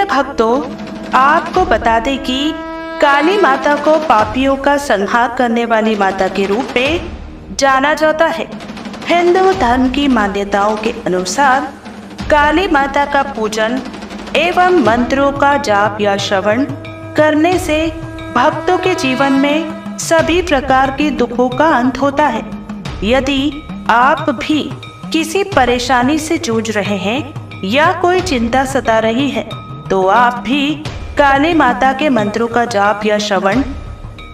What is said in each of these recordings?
प्रिय भक्तों, आपको बता दें कि काली माता को पापियों का संहार करने वाली माता के रूप में जाना जाता है। हिंदू धर्म की मान्यताओं के अनुसार काली माता का पूजन एवं मंत्रों का जाप या श्रवण करने से भक्तों के जीवन में सभी प्रकार के दुखों का अंत होता है। यदि आप भी किसी परेशानी से जूझ रहे हैं या कोई चिंता सता रही है, तो आप भी काली माता के मंत्रों का जाप या श्रवण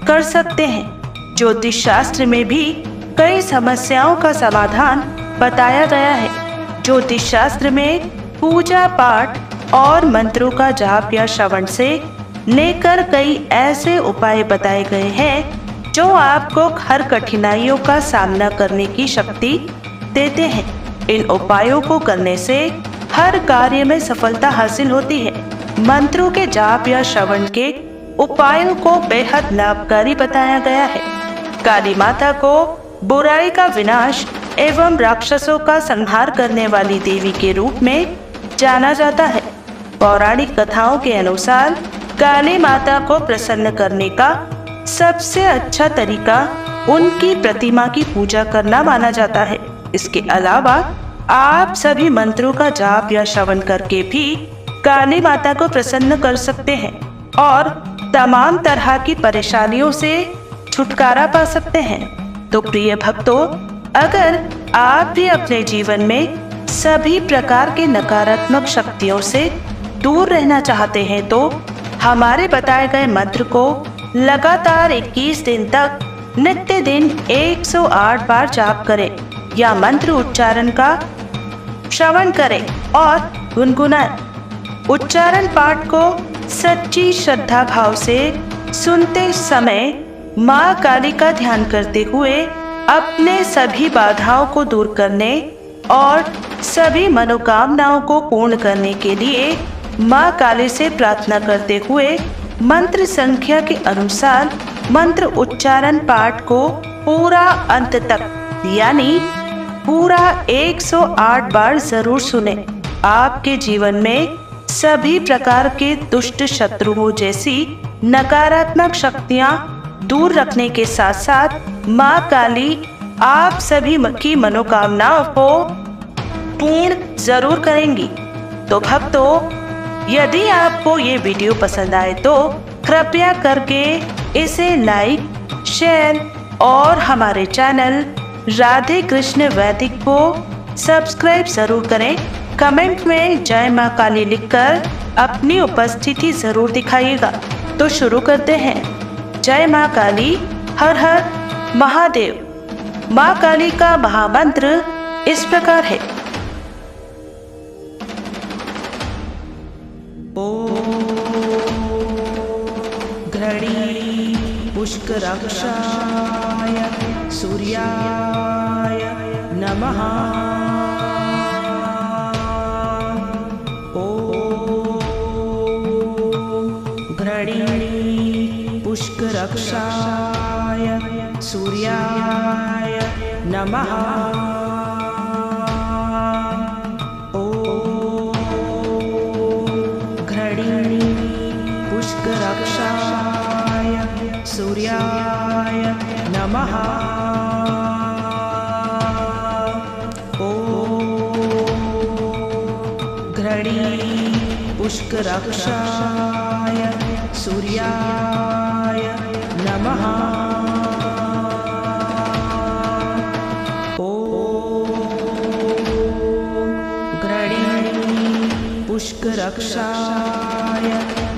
कर सकते हैं। ज्योतिष शास्त्र में भी कई समस्याओं का समाधान बताया गया है। ज्योतिष शास्त्र में पूजा पाठ और मंत्रों का जाप या श्रवण से लेकर कई ऐसे उपाय बताए गए हैं जो आपको हर कठिनाइयों का सामना करने की शक्ति देते हैं। इन उपायों को करने से हर कार्य में सफलता हासिल होती है। मंत्रों के जाप या श्रवण के उपायों को बेहद लाभकारी बताया गया है। काली माता को बुराई का विनाश एवं राक्षसों का संहार करने वाली देवी के रूप में जाना जाता है। पौराणिक कथाओं के अनुसार काली माता को प्रसन्न करने का सबसे अच्छा तरीका उनकी प्रतिमा की पूजा करना माना जाता है। इसके अलावा आप सभी मंत्रों का जाप या श्रवण करके भी काली माता को प्रसन्न कर सकते हैं और तमाम तरह की परेशानियों से छुटकारा पा सकते हैं। तो प्रिय भक्तों, अगर आप भी अपने जीवन में सभी प्रकार के नकारात्मक शक्तियों से दूर रहना चाहते हैं, तो हमारे बताए गए मंत्र को लगातार 21 दिन तक नित्य दिन 108 बार जाप करें या मंत्र उच्चारण का श्रवण करें और गुनगुनाएं। उच्चारण पाठ को सच्ची श्रद्धा भाव से सुनते समय माँ काली का ध्यान करते हुए अपने सभी बाधाओं को दूर करने और सभी मनोकामनाओं को पूर्ण करने के लिए माँ काली से प्रार्थना करते हुए मंत्र संख्या के अनुसार मंत्र उच्चारण पाठ को पूरा अंत तक यानी पूरा 108 बार जरूर सुने। आपके जीवन में सभी प्रकार के दुष्ट शत्रुओं जैसी नकारात्मक शक्तियां दूर रखने के साथ साथ माँ काली आप सभी की मनोकामनाओं को पूर्ण जरूर करेंगी। तो भक्तों, यदि आपको ये वीडियो पसंद आए तो कृपया करके इसे लाइक, शेयर और हमारे चैनल राधे कृष्ण वैदिक को सब्सक्राइब जरूर करें। कमेंट में जय माँ काली लिखकर अपनी उपस्थिति जरूर दिखाइएगा। तो शुरू करते हैं। जय माँ काली, हर हर महादेव। माँ काली का महामंत्र इस प्रकार है। घृणी पुष्कराक्षाय सूर्याय नमः। घृणी पुष्कराक्षाय सूर्याय नमः। पुष्कराक्षाय सूर्याय नमः। घृणी पुष्कराक्षाय सूर्याय नमः। घृणी पुष्कराक्षाय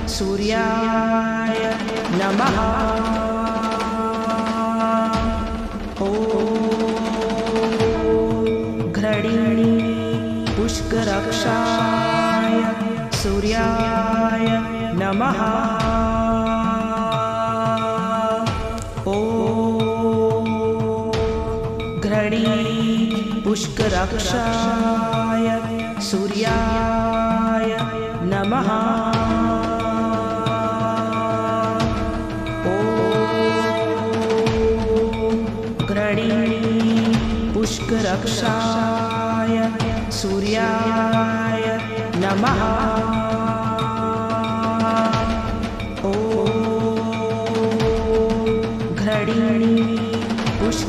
सूर्याय नमः। घृणी पुष्कराक्षाय सूर्याय नमः। घृणी पुष्कराक्षाय सूर्याय नमः। पुष्कराक्षाय सूर्याय नमः।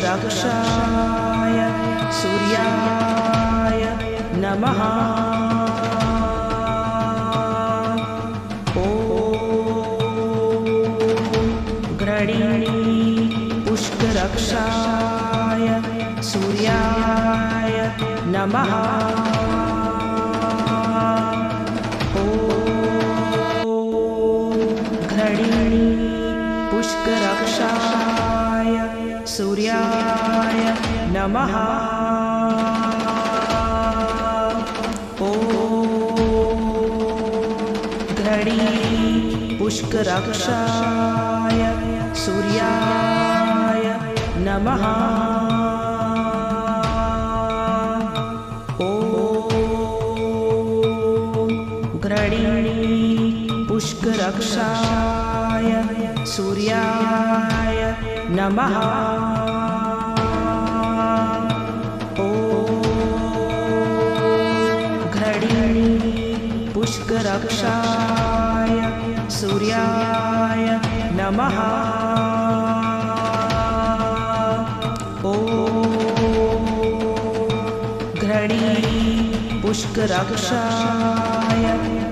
पुष्कराक्षाय सूर्याय नमः। पुष्कराक्षाय सूर्याय नमः। घृणी पुष्कराक्षाय सूर्याय नमः। घृणी पुष्कराक्षाय सूर्याय नमः। घृणी पुष्कराक्षाय सूर्याय नमः। घृणी पुष्कराक्षाय सूर्याय नमः। घृणी पुष्कराक्षाय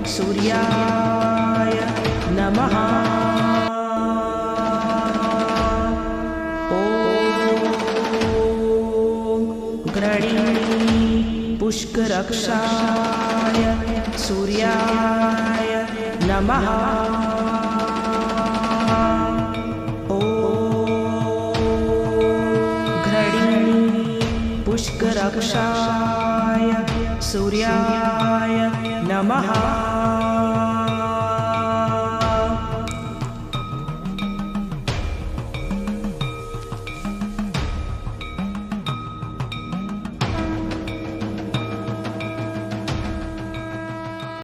सूर्याय नमः। घृणी पुष्कराक्षाय सूर्याय नमः। घृणी पुष्कराक्षाय सूर्याय नमः।